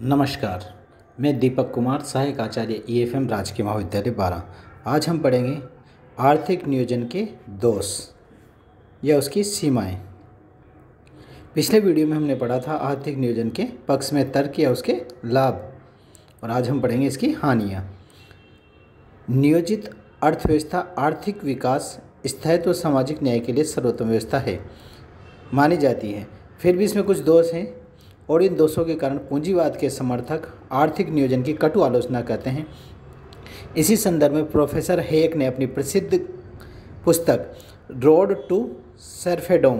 नमस्कार। मैं दीपक कुमार, सहायक आचार्य ईएफएम राजकीय महाविद्यालय 12। आज हम पढ़ेंगे आर्थिक नियोजन के दोष या उसकी सीमाएं। पिछले वीडियो में हमने पढ़ा था आर्थिक नियोजन के पक्ष में तर्क या उसके लाभ, और आज हम पढ़ेंगे इसकी हानियां। नियोजित अर्थव्यवस्था आर्थिक विकास, स्थायित्व व सामाजिक न्याय के लिए सर्वोत्तम व्यवस्था है मानी जाती है। फिर भी इसमें कुछ दोष हैं और इन दोषों के कारण पूंजीवाद के समर्थक आर्थिक नियोजन की कटु आलोचना करते हैं। इसी संदर्भ में प्रोफेसर हेयक ने अपनी प्रसिद्ध पुस्तक रोड टू सर्फेडोम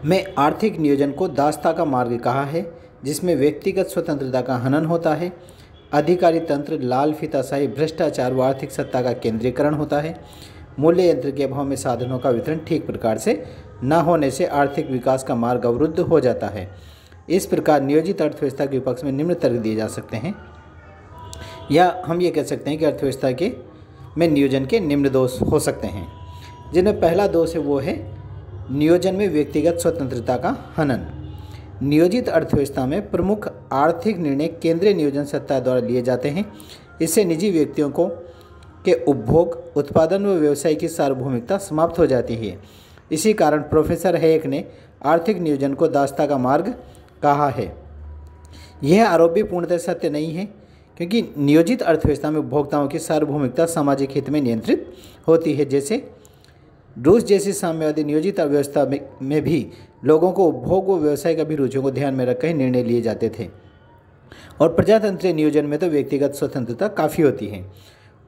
में आर्थिक नियोजन को दासता का मार्ग कहा है, जिसमें व्यक्तिगत स्वतंत्रता का हनन होता है, अधिकारी तंत्र, लाल फीताशाही, भ्रष्टाचार व आर्थिक सत्ता का केंद्रीकरण होता है। मूल्य यंत्र के अभाव में साधनों का वितरण ठीक प्रकार से न होने से आर्थिक विकास का मार्ग अवरुद्ध हो जाता है। इस प्रकार नियोजित अर्थव्यवस्था के विपक्ष में निम्न तर्क दिए जा सकते हैं, या हम ये कह सकते हैं कि अर्थव्यवस्था के में नियोजन के निम्न दोष हो सकते हैं, जिनमें पहला दोष है वो है नियोजन में व्यक्तिगत स्वतंत्रता का हनन। नियोजित अर्थव्यवस्था में प्रमुख आर्थिक निर्णय केंद्रीय नियोजन सत्ता द्वारा लिए जाते हैं। इससे निजी व्यक्तियों के उपभोग, उत्पादन व व्यवसाय की सार्वभौमिकता समाप्त हो जाती है। इसी कारण प्रोफेसर हेयक ने आर्थिक नियोजन को दासता का मार्ग कहा है। यह आरोप भी पूर्णतः सत्य नहीं है, क्योंकि नियोजित अर्थव्यवस्था में उपभोक्ताओं की सार्वभौमिकता सामाजिक हित में नियंत्रित होती है। जैसे रूस जैसी साम्यवादी नियोजित अर्थव्यवस्था में भी लोगों को उपभोग व व्यवसाय की रुचियों को ध्यान में रखकर निर्णय लिए जाते थे, और प्रजातंत्रीय नियोजन में तो व्यक्तिगत स्वतंत्रता काफ़ी होती है।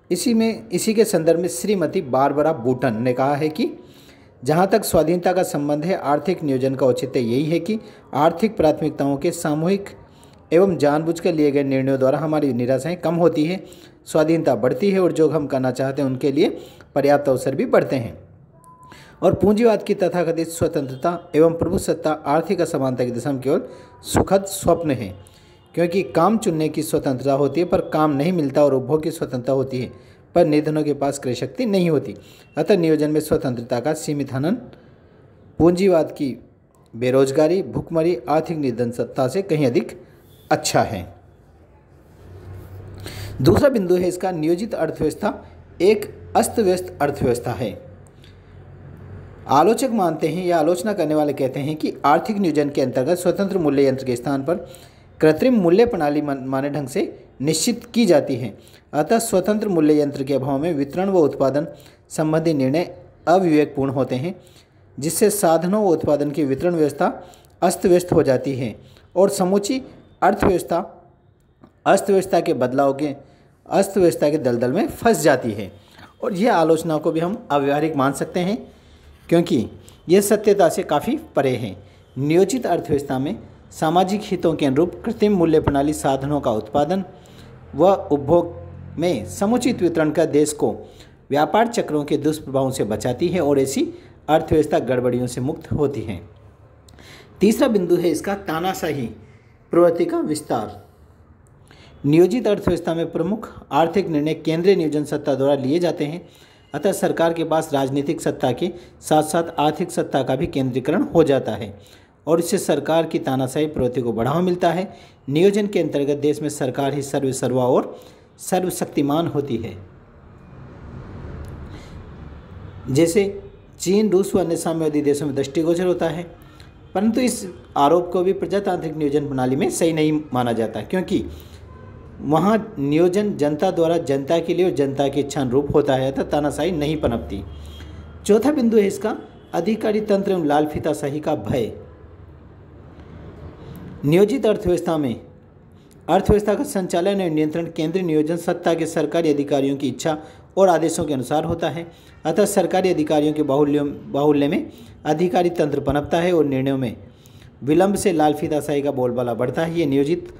इसी के संदर्भ में श्रीमती बारबरा बूटन ने कहा है कि जहाँ तक स्वाधीनता का संबंध है, आर्थिक नियोजन का औचित्य यही है कि आर्थिक प्राथमिकताओं के सामूहिक एवं जानबूझकर लिए गए निर्णयों द्वारा हमारी निराशाएं कम होती है, स्वाधीनता बढ़ती है और जो हम करना चाहते हैं उनके लिए पर्याप्त अवसर भी बढ़ते हैं। और पूंजीवाद की तथाकथित स्वतंत्रता एवं प्रभुसत्ता आर्थिक असमानता की दिशा में केवल सुखद स्वप्न है, क्योंकि काम चुनने की स्वतंत्रता होती है पर काम नहीं मिलता, और उपभोग की स्वतंत्रता होती है पर निर्धनों के पास क्रय शक्ति नहीं होती। अतः नियोजन में स्वतंत्रता का सीमित हनन पूंजीवाद की बेरोजगारी, भुखमरी, आर्थिक निर्धनता से कहीं अधिक अच्छा है। दूसरा बिंदु है इसका, नियोजित अर्थव्यवस्था एक अस्त व्यस्त अर्थव्यवस्था है। आलोचक मानते हैं या आलोचना करने वाले कहते हैं कि आर्थिक नियोजन के अंतर्गत स्वतंत्र मूल्य यंत्र के स्थान पर कृत्रिम मूल्य प्रणाली माने ढंग से निश्चित की जाती है। अतः स्वतंत्र मूल्य यंत्र के अभाव में वितरण व उत्पादन संबंधी निर्णय अविवेकपूर्ण होते हैं, जिससे साधनों व उत्पादन की वितरण व्यवस्था अस्त व्यस्त हो जाती है और समूची अर्थव्यवस्था अस्तव्यवस्था के दलदल में फंस जाती है। और यह आलोचना को भी हम अव्यवहारिक मान सकते हैं, क्योंकि यह सत्यता से काफ़ी परे है। नियोजित अर्थव्यवस्था में सामाजिक हितों के अनुरूप कृत्रिम मूल्य प्रणाली साधनों का उत्पादन व उपभोग में समुचित वितरण का देश को व्यापार चक्रों के दुष्प्रभावों से बचाती है, और ऐसी अर्थव्यवस्था गड़बड़ियों से मुक्त होती है। तीसरा बिंदु है इसका, तानाशाही प्रवृत्ति का विस्तार। नियोजित अर्थव्यवस्था में प्रमुख आर्थिक निर्णय केंद्रीय नियोजन सत्ता द्वारा लिए जाते हैं। अतः सरकार के पास राजनीतिक सत्ता के साथ साथ आर्थिक सत्ता का भी केंद्रीकरण हो जाता है, और इससे सरकार की तानाशाही प्रवृत्ति को बढ़ावा मिलता है। नियोजन के अंतर्गत देश में सरकार ही सर्वा और सर्वशक्तिमान होती है। जैसे चीन, रूस व अन्य साम्यवादी देशों में दृष्टिगोचर होता है। परंतु इस आरोप को भी प्रजातांत्रिक नियोजन प्रणाली में सही नहीं माना जाता, क्योंकि वहाँ नियोजन जनता द्वारा जनता के लिए और जनता की इच्छा अनुरूप होता है, अतः तानाशाही नहीं पनपती। चौथा बिंदु है इसका, अधिकारी तंत्र एवं लाल फीताशाही का भय। नियोजित अर्थव्यवस्था में अर्थव्यवस्था का संचालन और नियंत्रण केंद्रीय नियोजन सत्ता के सरकारी अधिकारियों की इच्छा और आदेशों के अनुसार होता है। अतः सरकारी अधिकारियों के बाहुल्य में अधिकारी तंत्र पनपता है और निर्णयों में विलंब से लाल फीताशाही का बोलबाला बढ़ता है। ये नियोजित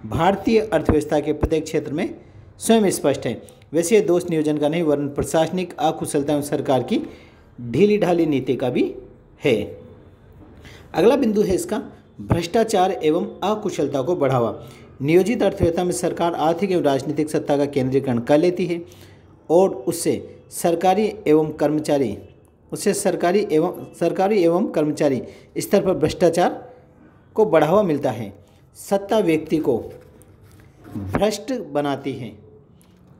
भारतीय अर्थव्यवस्था के प्रत्येक क्षेत्र में स्वयं स्पष्ट है। वैसे ये दोष नियोजन का नहीं, वरन प्रशासनिक अकुशलता एवं सरकार की ढीली ढाली नीति का भी है। अगला बिंदु है इसका, भ्रष्टाचार एवं अकुशलता को बढ़ावा। नियोजित अर्थव्यवस्था में सरकार आर्थिक एवं राजनीतिक सत्ता का केंद्रीकरण कर लेती है, और उससे सरकारी एवं कर्मचारी स्तर पर भ्रष्टाचार को बढ़ावा मिलता है। सत्ता व्यक्ति को भ्रष्ट बनाती है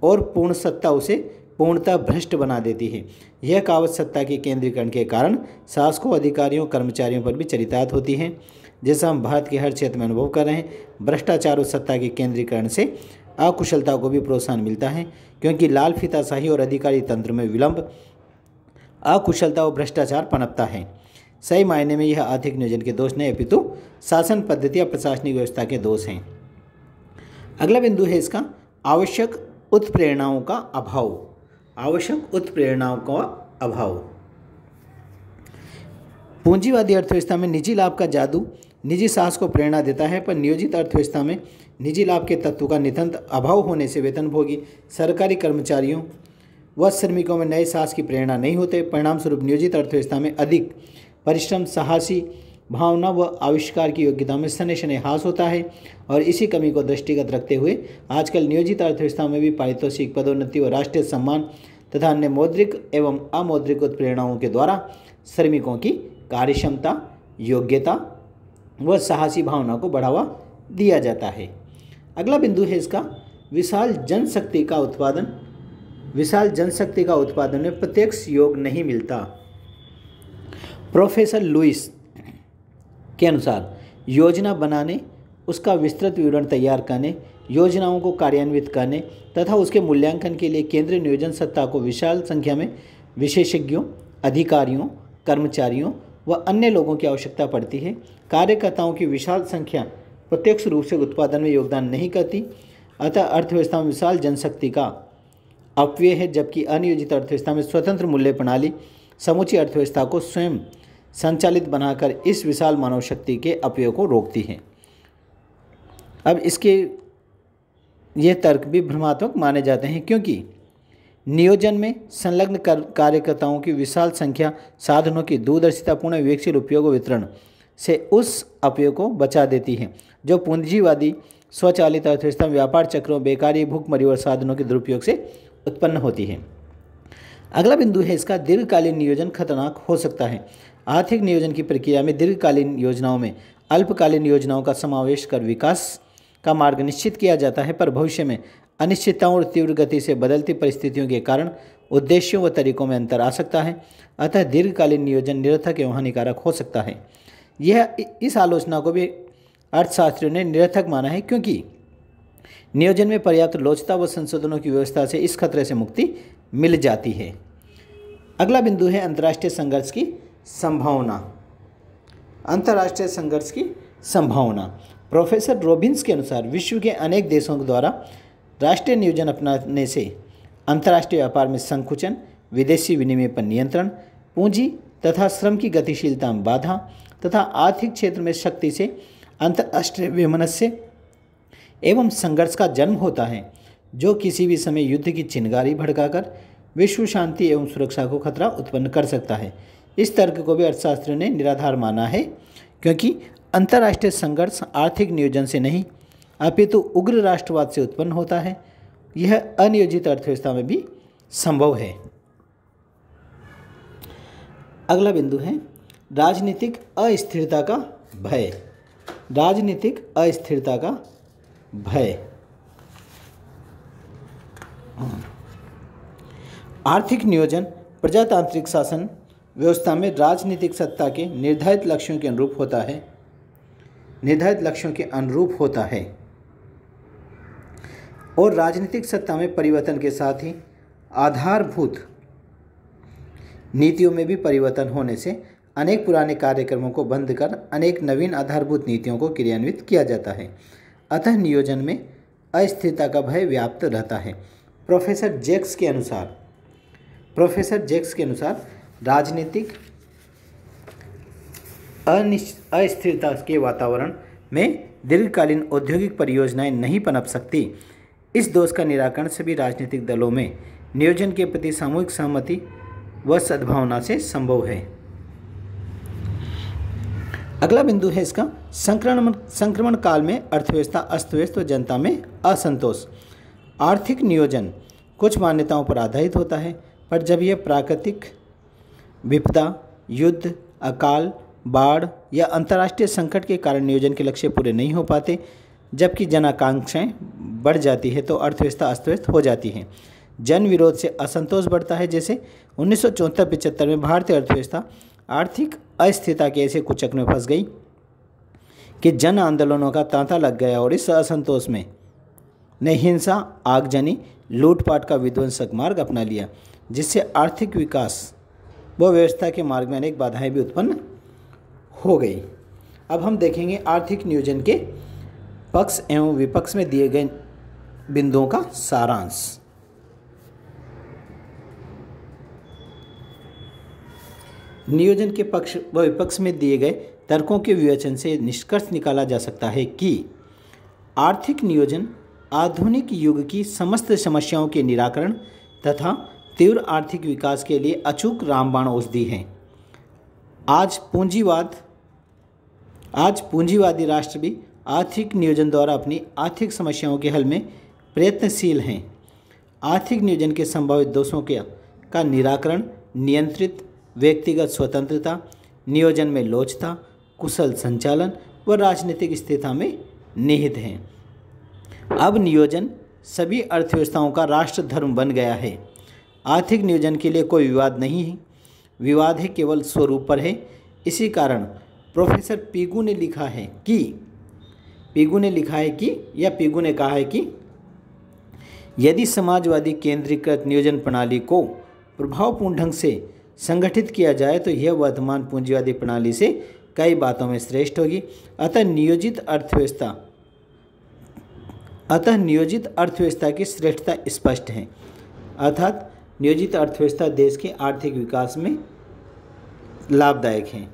और पूर्ण सत्ता उसे पूर्णतः भ्रष्ट बना देती है। यह कहावत सत्ता के केंद्रीकरण के कारण शासकों, अधिकारियों, कर्मचारियों पर भी चरितार्थ होती है, जैसा हम भारत के हर क्षेत्र में अनुभव कर रहे हैं। भ्रष्टाचार और सत्ता के केंद्रीकरण से अकुशलता को भी प्रोत्साहन मिलता है, क्योंकि लाल फीताशाही और अधिकारी तंत्र में विलंब, अकुशलता और भ्रष्टाचार पनपता है। सही मायने में यह आर्थिक नियोजन के दोष नहीं अपितु शासन पद्धति या प्रशासनिक व्यवस्था के दोष हैं। अगला बिंदु है इसका आवश्यक उत्प्रेरणाओं का अभाव। आवश्यक उत्प्रेरणाओं का अभाव। पूंजीवादी अर्थव्यवस्था में निजी लाभ का जादू निजी साहस को प्रेरणा देता है, पर नियोजित अर्थव्यवस्था में निजी लाभ के तत्व का नितांत अभाव होने से वेतनभोगी सरकारी कर्मचारियों व श्रमिकों में नए साहस की प्रेरणा नहीं होते। परिणामस्वरूप नियोजित अर्थव्यवस्था में अधिक परिश्रम, साहसी भावना व आविष्कार की योग्यता में शनय शनय ह्रास होता है। और इसी कमी को दृष्टिगत रखते हुए आजकल नियोजित अर्थव्यवस्था में भी पारितोषिक, पदोन्नति और राष्ट्रीय सम्मान तथा अन्य मौद्रिक एवं अमौद्रिक उत्प्रेरणाओं के द्वारा श्रमिकों की कार्यक्षमता, योग्यता व साहसी भावना को बढ़ावा दिया जाता है। अगला बिंदु है इसका विशाल जनशक्ति का उत्पादन। विशाल जनशक्ति का उत्पादन में प्रत्यक्ष योग नहीं मिलता। प्रोफेसर लुइस के अनुसार योजना बनाने, उसका विस्तृत विवरण तैयार करने, योजनाओं को कार्यान्वित करने तथा उसके मूल्यांकन के लिए केंद्रीय नियोजन सत्ता को विशाल संख्या में विशेषज्ञों, अधिकारियों, कर्मचारियों व अन्य लोगों की आवश्यकता पड़ती है। कार्यकर्ताओं की विशाल संख्या प्रत्यक्ष रूप से उत्पादन में योगदान नहीं करती, अतः अर्थव्यवस्था में विशाल जनशक्ति का अपव्यय है, जबकि अनियोजित अर्थव्यवस्था में स्वतंत्र मूल्य प्रणाली समूची अर्थव्यवस्था को स्वयं संचालित बनाकर इस विशाल मानव शक्ति के अपव्यय को रोकती है। अब इसके ये तर्क भी भ्रमात्मक माने जाते हैं, क्योंकि नियोजन में संलग्न कार्यकर्ताओं की विशाल संख्या साधनों की दूरदर्शितापूर्ण विवेकशील उपयोग और वितरण से उस अपव्यय को बचा देती है जो पूंजीवादी स्वचालित अर्थव्यवस्था में व्यापार चक्रों, बेकारी, भूखमरी और साधनों के दुरुपयोग से उत्पन्न होती है। अगला बिंदु है इसका दीर्घकालीन नियोजन खतरनाक हो सकता है। आर्थिक नियोजन की प्रक्रिया में दीर्घकालीन योजनाओं में अल्पकालीन योजनाओं का समावेश कर विकास का मार्ग निश्चित किया जाता है, पर भविष्य में अनिश्चितताओं और तीव्र गति से बदलती परिस्थितियों के कारण उद्देश्यों व तरीकों में अंतर आ सकता है। अतः दीर्घकालीन नियोजन निरर्थक एवं हानिकारक हो सकता है। यह इस आलोचना को भी अर्थशास्त्रियों ने निरर्थक माना है, क्योंकि नियोजन में पर्याप्त लोचता व संशोधनों की व्यवस्था से इस खतरे से मुक्ति मिल जाती है। अगला बिंदु है अंतर्राष्ट्रीय संघर्ष की संभावना। अंतर्राष्ट्रीय संघर्ष की संभावना। प्रोफेसर रॉबिन्स के अनुसार विश्व के अनेक देशों द्वारा राष्ट्रीय नियोजन अपनाने से अंतर्राष्ट्रीय व्यापार में संकुचन, विदेशी विनिमय पर नियंत्रण, पूंजी तथा श्रम की गतिशीलता में बाधा तथा आर्थिक क्षेत्र में शक्ति से अंतर्राष्ट्रीय वैमनस्य एवं संघर्ष का जन्म होता है, जो किसी भी समय युद्ध की चिंगारी भड़काकर विश्व शांति एवं सुरक्षा को खतरा उत्पन्न कर सकता है। इस तर्क को भी अर्थशास्त्रियों ने निराधार माना है, क्योंकि अंतर्राष्ट्रीय संघर्ष आर्थिक नियोजन से नहीं अपितु उग्र राष्ट्रवाद से उत्पन्न होता है। यह अनियोजित अर्थव्यवस्था में भी संभव है। अगला बिंदु है राजनीतिक अस्थिरता का भय। राजनीतिक अस्थिरता का भय। आर्थिक नियोजन प्रजातांत्रिक शासन व्यवस्था में राजनीतिक सत्ता के निर्धारित लक्ष्यों के अनुरूप होता है। निर्धारित लक्ष्यों के अनुरूप होता है और राजनीतिक सत्ता में परिवर्तन के साथ ही आधारभूत नीतियों में भी परिवर्तन होने से अनेक पुराने कार्यक्रमों को बंद कर अनेक नवीन आधारभूत नीतियों को क्रियान्वित किया जाता है। अतः नियोजन में अस्थिरता का भय व्याप्त रहता है। प्रोफेसर जैक्स के अनुसार राजनीतिक अस्थिरता के वातावरण में दीर्घकालीन औद्योगिक परियोजनाएं नहीं पनप सकती। इस दोष का निराकरण सभी राजनीतिक दलों में नियोजन के प्रति सामूहिक सहमति व सद्भावना से संभव है। अगला बिंदु है इसका संक्रमण काल में अर्थव्यवस्था अस्त व्यस्त व जनता में असंतोष। आर्थिक नियोजन कुछ मान्यताओं पर आधारित होता है, पर जब यह प्राकृतिक विपदा, युद्ध, अकाल बाढ़ या अंतर्राष्ट्रीय संकट के कारण नियोजन के लक्ष्य पूरे नहीं हो पाते, जबकि जन आकांक्षाएं बढ़ जाती है तो अर्थव्यवस्था अस्त व्यस्त हो जाती है। जन विरोध से असंतोष बढ़ता है। जैसे 1974-75 में भारतीय अर्थव्यवस्था आर्थिक अस्थिरता के ऐसे कुचक में फंस गई कि जन आंदोलनों का तांता लग गया और इस असंतोष में ने हिंसा, आगजनी, लूटपाट का विध्वंसक मार्ग अपना लिया, जिससे आर्थिक विकास व व्यवस्था के मार्ग में अनेक बाधाएं भी उत्पन्न हो गई। अब हम देखेंगे आर्थिक नियोजन के पक्ष एवं विपक्ष में दिए गए बिंदुओं का सारांश। नियोजन के पक्ष व विपक्ष में दिए गए तर्कों के विवेचन से निष्कर्ष निकाला जा सकता है कि आर्थिक नियोजन आधुनिक युग की समस्त समस्याओं के निराकरण तथा तीव्र आर्थिक विकास के लिए अचूक रामबाण औषधि है। आज पूंजीवादी राष्ट्र भी आर्थिक नियोजन द्वारा अपनी आर्थिक समस्याओं के हल में प्रयत्नशील हैं। आर्थिक नियोजन के संभावित दोषों का निराकरण नियंत्रित व्यक्तिगत स्वतंत्रता, नियोजन में लोचता, कुशल संचालन व राजनीतिक स्थिरता में निहित है। अब नियोजन सभी अर्थव्यवस्थाओं का राष्ट्र धर्म बन गया है। आर्थिक नियोजन के लिए कोई विवाद नहीं है, विवाद है केवल स्वरूप पर है। इसी कारण प्रोफेसर पीगू ने कहा है कि यदि समाजवादी केंद्रीकृत नियोजन प्रणाली को प्रभावपूर्ण ढंग से संगठित किया जाए तो यह वर्तमान पूंजीवादी प्रणाली से कई बातों में श्रेष्ठ होगी। अतः नियोजित अर्थव्यवस्था की श्रेष्ठता स्पष्ट है। अर्थात नियोजित अर्थव्यवस्था देश के आर्थिक विकास में लाभदायक है।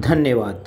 धन्यवाद।